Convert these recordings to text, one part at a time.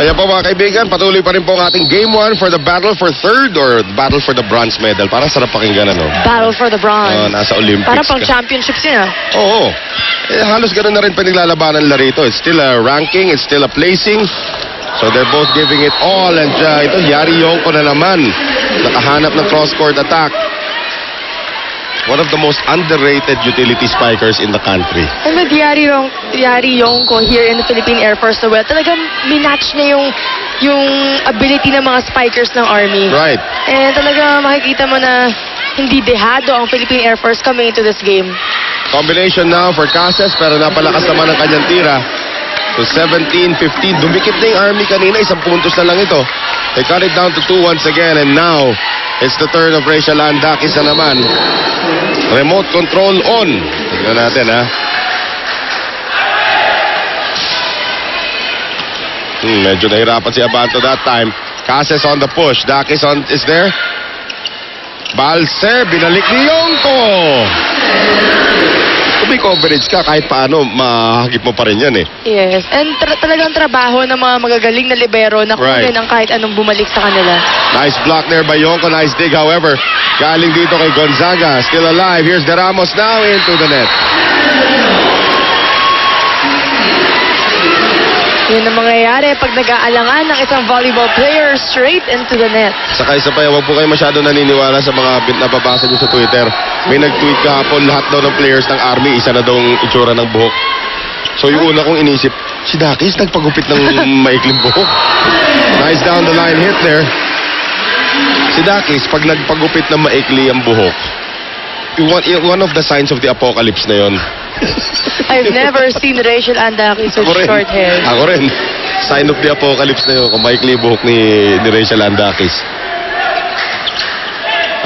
Kaya po mga kaibigan, patuloy pa rin po ang ating Game 1 for the battle for third or battle for the bronze medal. Parang sarap pakinggan, ano? Battle for the bronze. Nasa Olympics. Para pang championships yun, ah. Oo. Halos ganun na rin pinaglalabanan nila rito. It's still a ranking, it's still a placing. So they're both giving it all. And ito, Yari Yongko na naman. Nakahanap ng cross-court attack. One of the most underrated utility spikers in the country. And with Yari Yongko here in the Philippine Air Force, Noel, talagang minatch niya yung ability ng mga spikers ng Army. Right. And talaga makikita mo na hindi dehado ang Philippine Air Force coming into this game. Combination now for Cases, pero napalakas naman ang kanyang tira. So 17-15. Dumikit na yung Army kanina. 1 puntos na lang ito. They cut it down to 2 once again. And now, it's the turn of Rachel Andakis na naman. Remote control on. Tignan natin, ha. Medyo nahirapan si Abanto that time. Cases on the push. Dakis is there. Balse, binalik ni Yongko. Kung may coverage ka, kahit paano, mahagip mo pa rin yan, eh. Yes, and talagang trabaho ng mga magagaling na libero na kunin ang kahit anong bumalik sa kanila. Nice block there by Yongko. Nice dig, however. Galing dito kay Gonzaga. Still alive. Here's De Ramos now into the net. Yun ang mangyayari pag nag-aalangan ng isang volleyball player straight into the net. Saka isa pa, huwag po kayo masyado naniniwala sa mga nababasa nyo sa Twitter. May nag-tweet kahapon, lahat daw ng players ng Army, isa na daw itsura ng buhok. So yung una kong inisip, si Dakis nagpagupit ng maikling buhok. Nice down the line hit there. Si Dakis, pag nagpagupit ng maikli ang buhok, one of the signs of the apocalypse na yon. I've never seen Rachel Andakis with short hair. Ako rin. Sign of the apocalypse na yun. Kung maikli buhok ni Rachel Andakis.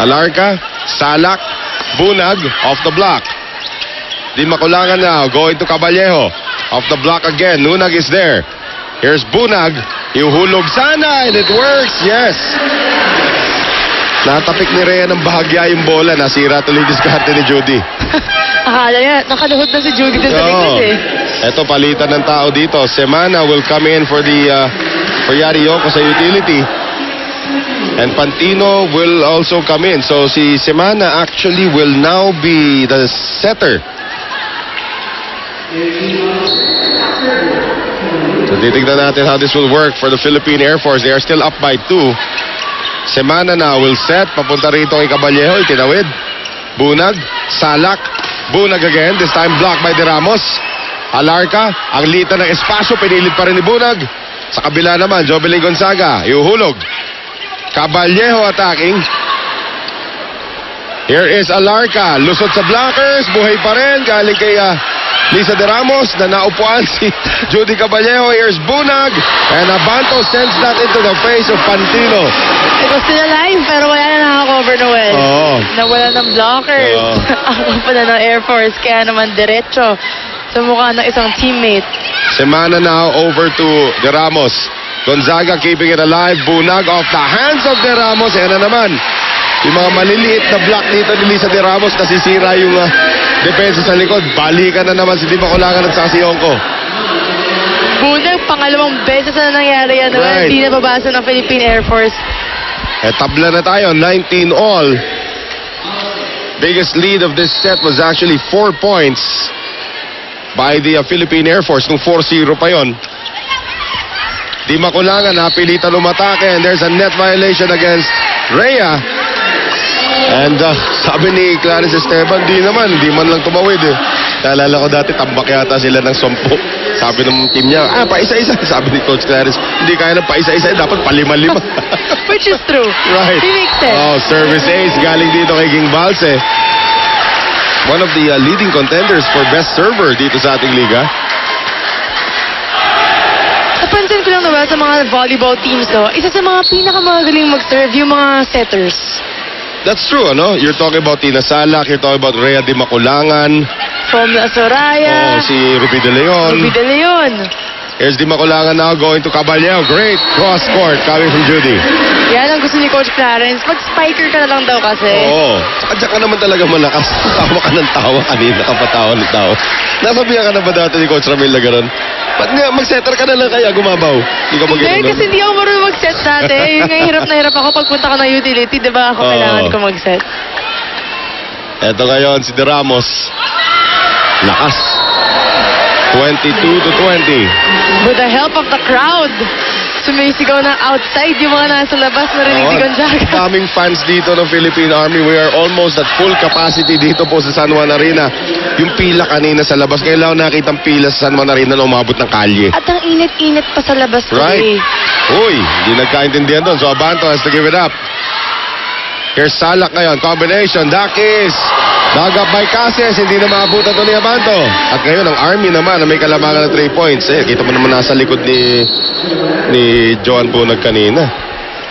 Alarka, Salak, Bunag, off the block. Di makulangan now. Going to Caballejo. Off the block again. Nunag is there. Here's Bunag. Iuhulog sana and it works. Yes. Natapik ni Rhea ng bahagya yung bola. Nasira tuloy diskarte ni Judy. Akala niya, nakaluhod na si Judy dun sa likod eh. Ito, palitan ng tao dito. Semana will come in for Yari Yongko sa utility. And Pantino will also come in. So si Semana actually will now be the setter. So titignan natin how this will work for the Philippine Air Force. They are still up by 2. Semana na will set. Papunta rito kay Caballejo. Itinawid. Bunag. Salak. Bunag again. This time blocked by De Ramos. Alarka. Ang lita ng espasyo. Pinilit pa rin ni Bunag. Sa kabila naman, Jovelyn Gonzaga. Iuhulog. Caballejo attacking. Here is Alarka. Lusot sa blockers. Buhay pa rin. Galing kay Lisa De Ramos na naupuan si Judy Caballejo. Here's Bunag. And Abanto sends that into the face of Pantino. It was still alive pero wala na nakakover, Noel. Nawala ng blockers. Ako pa na ng Air Force. Kaya naman diretso sa mukha ng isang teammate. Semana now over to De Ramos. Gonzaga keeping it alive. Bunag off the hands of De Ramos. Yan na naman. Yung mga maliliit na block dito ni Lisa De Ramos, nasisira yung depensa sa likod. Balikan na naman si Di Makulangan at saka si Yongko. Bunag, pangalawang beses na nangyari yan. Right. Hindi nababasa ng Philippine Air Force. Tabla na tayo, 19 all. Biggest lead of this set was actually 4 points by the Philippine Air Force nung 4-0 pa yon. Di Makulangan, napilitan umatake, and there's a net violation against Rhea. And sabi ni Clarence Esteban, di man lang tumawid eh. Naalala ko dati, tambak yata sila ng 10. Sabi ng team niya, paisa-isa. Sabi ni Coach Clarence, hindi kaya ng paisa-isa, dapat palima-lima. Which is true. Right. He makes sense. Service ace galing dito kay King Balse. One of the leading contenders for best server dito sa ating liga. Napansin ko lang naman sa mga volleyball teams, isa sa mga pinakamagaling mag-serve yung mga setters. That's true, ano? You're talking about Tina Salak, you're talking about Rhea Di Makulangan. From Soraya. Si Ruby De Leon. Ruby De Leon. Here's Di Makulangan now going to Caballejo. Great cross-court coming from Judy. Yan ang gusto ni Coach Clarence. Mag-spiker ka na lang daw kasi. Oo. Saka dyan ka naman talaga malakas. Tawa ka ng tawa kanina. Kapatawa ng tawa. Nasabihan ka na ba dati ni Coach Ramil na gano'n? Ba't nga, mag-setter ka na lang kaya gumabaw? Hindi ka ba Hindi, ganun? kasi hindi ako marunong mag-set dati. Yung nga hirap na hirap ako pagpunta ko ng utility, di ba ako kailangan ko mag-set. Eto ngayon, si De Ramos. Lakas. 22-20. With the help of the crowd, sumisigaw na outside yung mga nasa labas, narinig si Gonzaga. Daming fans dito ng Philippine Army. We are almost at full capacity dito po sa San Juan Arena. Yung pila kanina sa labas. Ngayon lang nakitang pila sa San Juan Arena na umabot ng kalye. At ang init-init pa sa labas Right. today. Uy, hindi nagkaintindihan doon. So Abanto has to give it up. Here's Salak ngayon. Combination. Dakis. Dagap by Cases. Hindi na maabutan ito ni Abanto. At ngayon, ang Army naman na may kalamangan ng 3 points. Kita mo naman nasa likod ni Joan Punag kanina.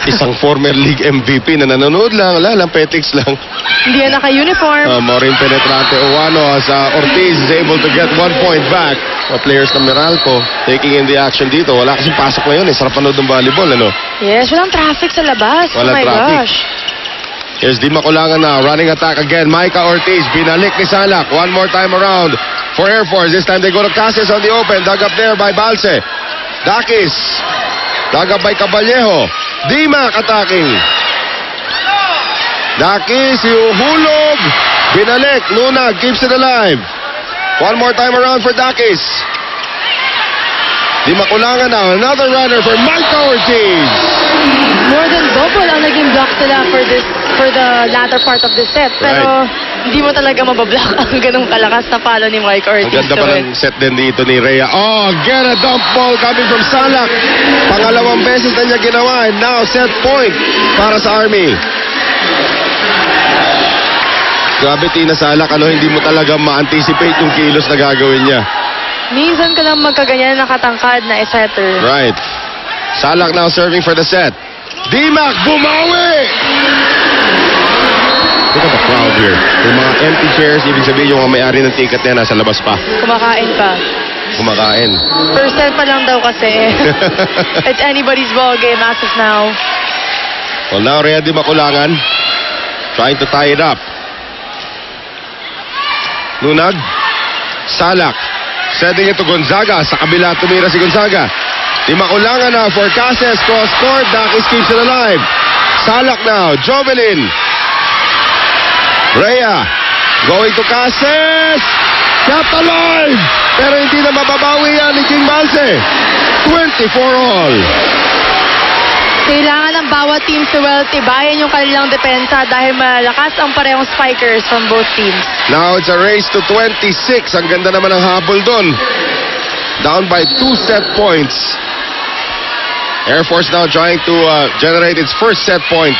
Isang former league MVP na nanonood lang. Wala lang, petics lang. Hindi yan naka-uniform. Maureen Penetrante Owano as Ortiz is able to get 1 point back. Mga players ng Meralco taking in the action dito. Wala kasing pasok ngayon. Sarap panood ng volleyball, ano? Yes, walang traffic sa labas. Walang oh my traffic. gosh. Here's Di Makulangan now. Running attack again. Micah Ortiz. Binalik ni Salak. One more time around for Air Force. This time they go to Cases on the open. Dug up there by Balse. Dakis. Dug up by Caballejo. Dimac attacking. Dakis. Hulog. Binalik. Nunag keeps it alive. One more time around for Dakis. Di Makulangan now. Another runner for Micah Ortiz. More than double ang naging block nila for the latter part of the set. Pero hindi mo talaga mabablock ang ganung kalakas na palo ni Mike Ortiz. Ang ganda pa ng set din dito ni Rhea. Oh, again a dump ball coming from Salak. Pangalawang beses na niya ginawa. And now set point para sa Army. Grabe, Tina Salak. Hindi mo talaga ma-anticipate yung kilos na gagawin niya. Minsan ka lang magkaganyan nakatangkad na setter. Right. Salak now serving for the set. Dimac, bumawi! Look at the crowd here. Yung mga empty chairs, ibig sabihin yung mga may-ari ng ticket na nasa labas pa. Kumakain pa. Kumakain. First set pa lang daw kasi. It's anybody's ball game as of now. Well, now Rhea Di Makulangan trying to tie it up. Nunag. Salak. Setting it to Gonzaga. Sa kabila tumira si Gonzaga. Di Makulangan now for Cases. Cross court. Dakis keeps it alive. Salak now. Jovelin. Rhea. Going to Cases. Kept alive. Pero hindi na mababawi yan ni King Balse. 24 all. Kailangan ng bawat team tibayan yung kanilang depensa dahil malakas ang parehong spikers from both teams. Now it's a race to 26. Ang ganda naman ng habol doon. Down by 2 set points. Air Force now trying to generate its first set point.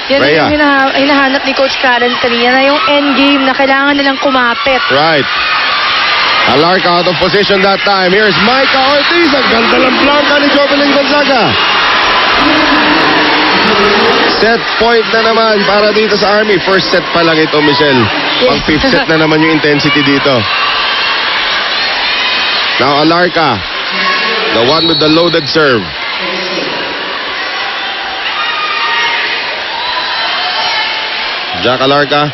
Yan Rhea. yung hinahanap ni Coach Karen kanina na yung endgame na kailangan nilang kumapit. Right. Alarca out of position that time. Here's Micah Ortiz. Ang ganda ng blanca ni Jovelin Gonzaga. Set point na naman para dito sa Army. First set pa lang ito, Michelle. Pang fifth set na naman yung intensity dito. Now Alarca. The one with the loaded serve. Jack Alarca.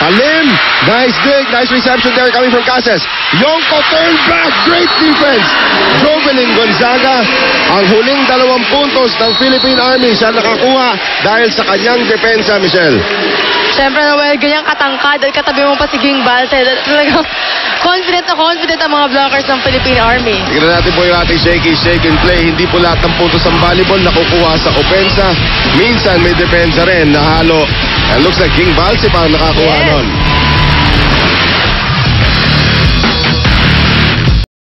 Talim! Nice dig, nice reception there coming from Cases. Yonko turn back, great defense. Jovelin Gonzaga, ang huling 2 puntos ng Philippine Army. Siya nakakuha dahil sa kanyang depensa, Michelle. Siyempre, Noel, ganyang katangkad at katabi mo pa si King Balse. Talagang confident ang mga blockers ng Philippine Army. Tignan natin po yung ating shake and play. Hindi po lahat ng puntos ng volleyball nakukuha sa opensa. Minsan may depensa rin na halo. And looks like King Balse pa ang nakakuha nun.